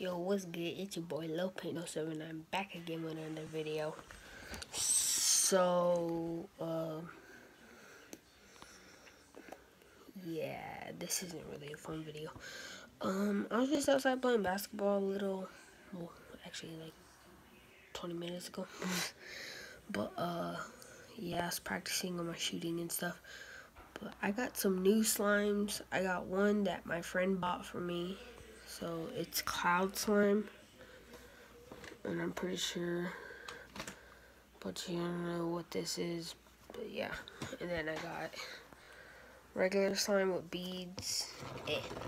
Yo, what's good? It's your boy wallpapers. I'm back again with another video. So, yeah, this isn't really a fun video. I was just outside playing basketball a little, well, actually like 20 minutes ago. But, yeah, I was practicing on my shooting and stuff. But I got some new slimes. I got one that my friend bought for me. So, it's cloud slime. And I'm pretty sure, but you don't know what this is, but yeah. And then I got regular slime with beads.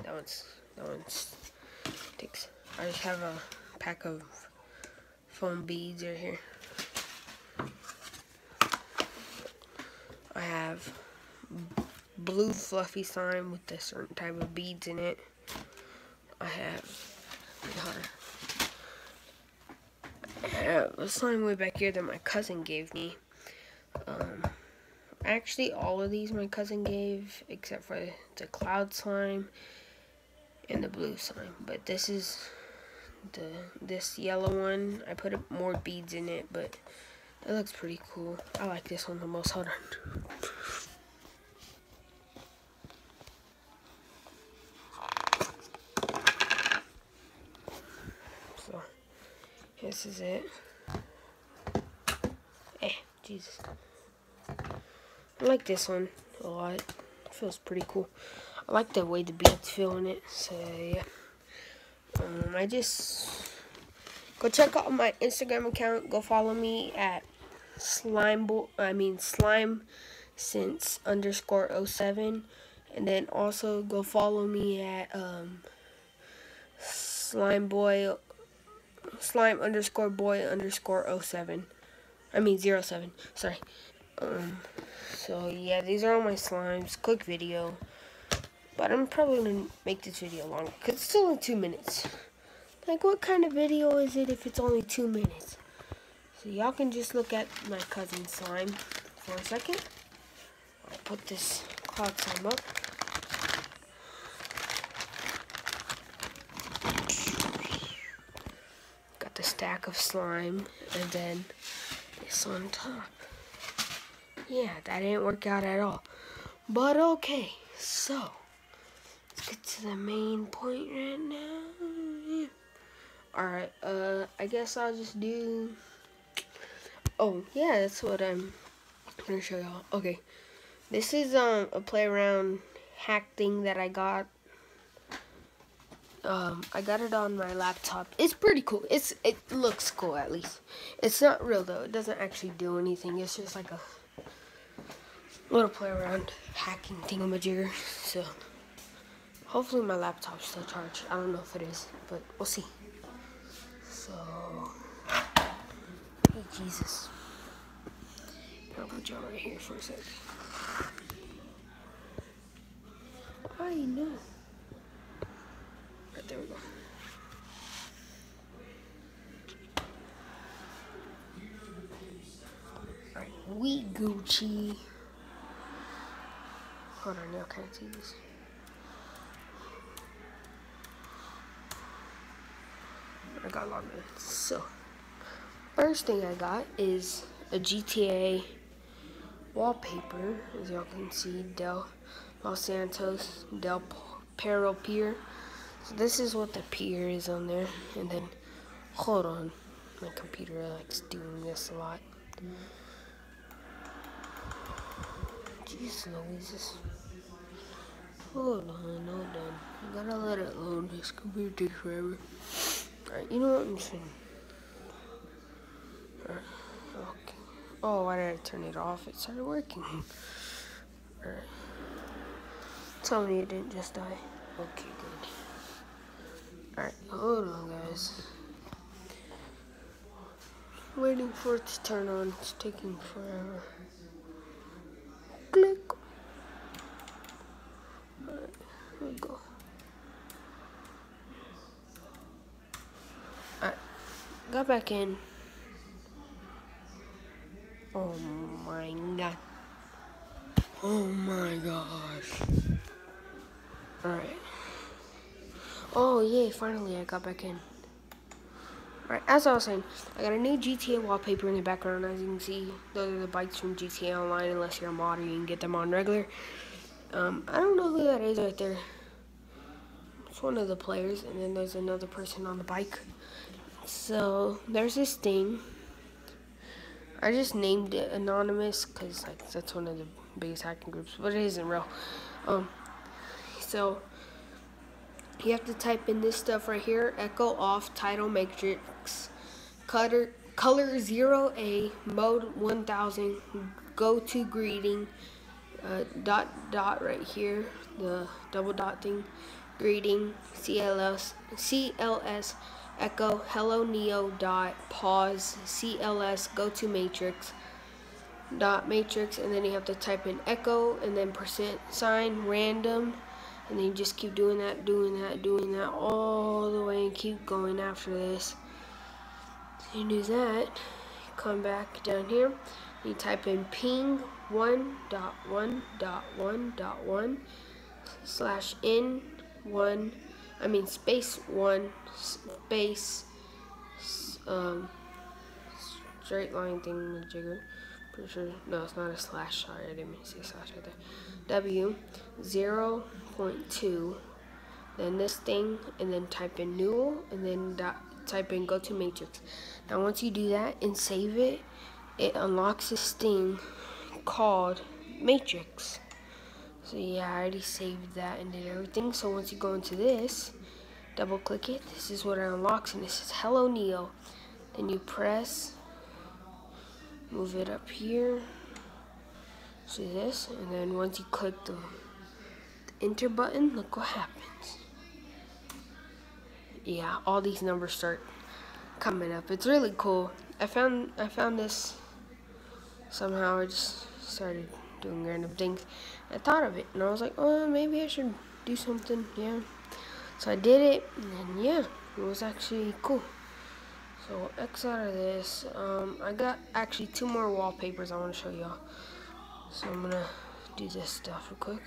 That one's sticks. I just have a pack of foam beads right here. I have blue fluffy slime with a certain type of beads in it. I have a slime way back here that my cousin gave me. Actually, all of these my cousin gave, except for the cloud slime and the blue slime. But this is this yellow one. I put more beads in it, but it looks pretty cool. I like this one the most. Hold on. So this is it. Jesus. I like this one a lot. It feels pretty cool. I like the way the beads feel in it. So yeah. I just go check out my Instagram account. Go follow me at slime since_07, and then also go follow me at slime_boy_07. 07. Sorry. So yeah, these are all my slimes. Quick video, but I'm probably gonna make this video longer because it's only 2 minutes. Like, what kind of video is it if it's only 2 minutes? So y'all can just look at my cousin's slime for a second. I'll put this cloud slime up. Got the stack of slime, and then this on top. Yeah, that didn't work out at all. But okay, so let's get to the main point right now. Alright, I guess I'll just do... Oh, yeah, that's what I'm gonna show y'all. Okay, this is a play around hack thing that I got. I got it on my laptop. It's pretty cool. It looks cool, at least. It's not real though. It doesn't actually do anything. It's just like a little play around hacking thingamajigger. So hopefully my laptop's still charged. I don't know if it is, but we'll see. So, hey, Jesus. I'll put y'all right here for a sec. I know. Right, there we go. Alright, we Gucci. Hold on, y'all can't see this. I got logged in. So, first thing I got is a GTA wallpaper, as y'all can see, Los Santos Del Perro Pier. So this is what the pier is on there, and then, hold on, my computer likes doing this a lot. Jeez Louises. Hold on. I gotta let it load. This computer takes forever. Alright, you know what I'm saying? Alright, okay. Oh, why did I turn it off? It started working. Alright. Tell me it didn't just die. Okay, good. Alright, hold on, guys. Waiting for it to turn on. It's taking forever. Click. Alright, here we go. Alright, got back in. Oh my god. Oh my gosh. Alright. Oh yay, finally I got back in. Alright, as I was saying, I got a new GTA wallpaper in the background. As you can see, those are the bikes from GTA Online. Unless you're a modder, you can get them on regular. I don't know who that is right there. It's one of the players, and then there's another person on the bike. So, there's this thing. I just named it Anonymous, because like, that's one of the biggest hacking groups, but it isn't real. So, you have to type in this stuff right here. Echo off, title matrix, color 0A, mode 1000, go to greeting, dot right here, the double dot thing, greeting, CLS, echo, hello Neo, dot, pause, CLS, go to matrix, dot matrix, and then you have to type in echo, and then %, random, and then you just keep doing that all the way and keep going after this. So you do that, come back down here, you type in ping 1.1.1.1 /in1, space 1 space straight line thing jigger. Pretty sure, no, it's not a slash, sorry, I didn't mean to say slash right there. W 0.2, then this thing, and then type in new, and then type in go to matrix. Now once you do that and save it, it unlocks this thing called matrix. So yeah, I already saved that and did everything. So once you go into this, double click it, this is what it unlocks, and this is hello Neo. Then you press, move it up here, see this, and then once you click the enter button, look what happens. Yeah, all these numbers start coming up. It's really cool. I found this somehow. I just started doing random things. I thought of it, and I was like, oh, maybe I should do something. Yeah. So I did it, and yeah, it was actually cool. So X out of this. I got actually 2 more wallpapers I want to show y'all. So I'm gonna do this stuff real quick.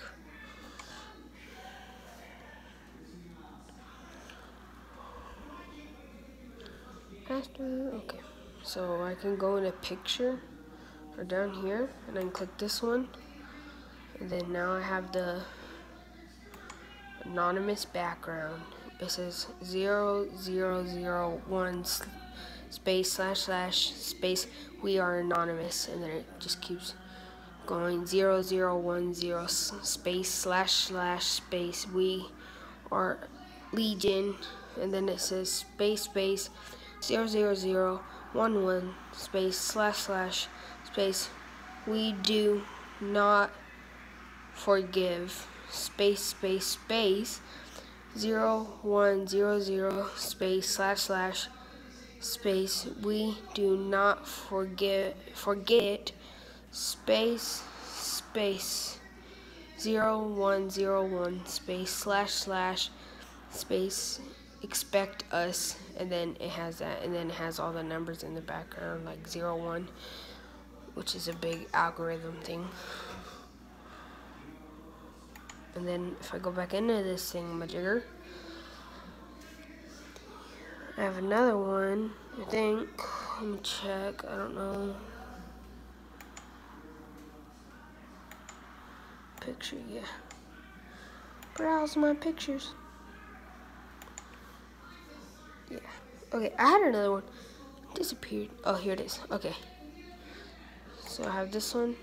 Faster. Okay. So I can go in a picture or down here, and then click this one, and then now I have the anonymous background. It says 0001 space / space we are anonymous, and then it just keeps going 0010 space / space we are legion, and then it says space 00011 space / space we do not forgive space 0100 space / space we do not forget space 0101 space / space expect us, and then it has that, and then it has all the numbers in the background like 01, which is a big algorithm thing. And then if I go back into this thingamajigger, I have another one, I think. Let me check, I don't know. Picture, yeah. Browse my pictures. Yeah. Okay, I had another one. It disappeared. Oh, here it is. Okay. So I have this one.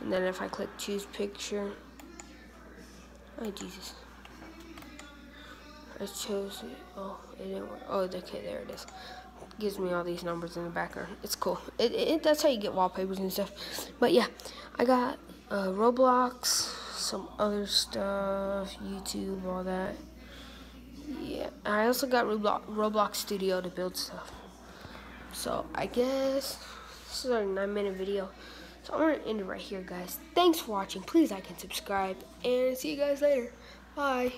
And then if I click choose picture. Oh, Jesus. I chose it. Oh, it didn't work. Oh, okay, there it is. It gives me all these numbers in the background. It's cool. That's how you get wallpapers and stuff. But yeah, I got Roblox, some other stuff, YouTube, all that. Yeah, I also got Roblox Studio to build stuff. So I guess this is our 9-minute video. So I'm gonna end it right here, guys. Thanks for watching. Please like and subscribe, and see you guys later. Bye.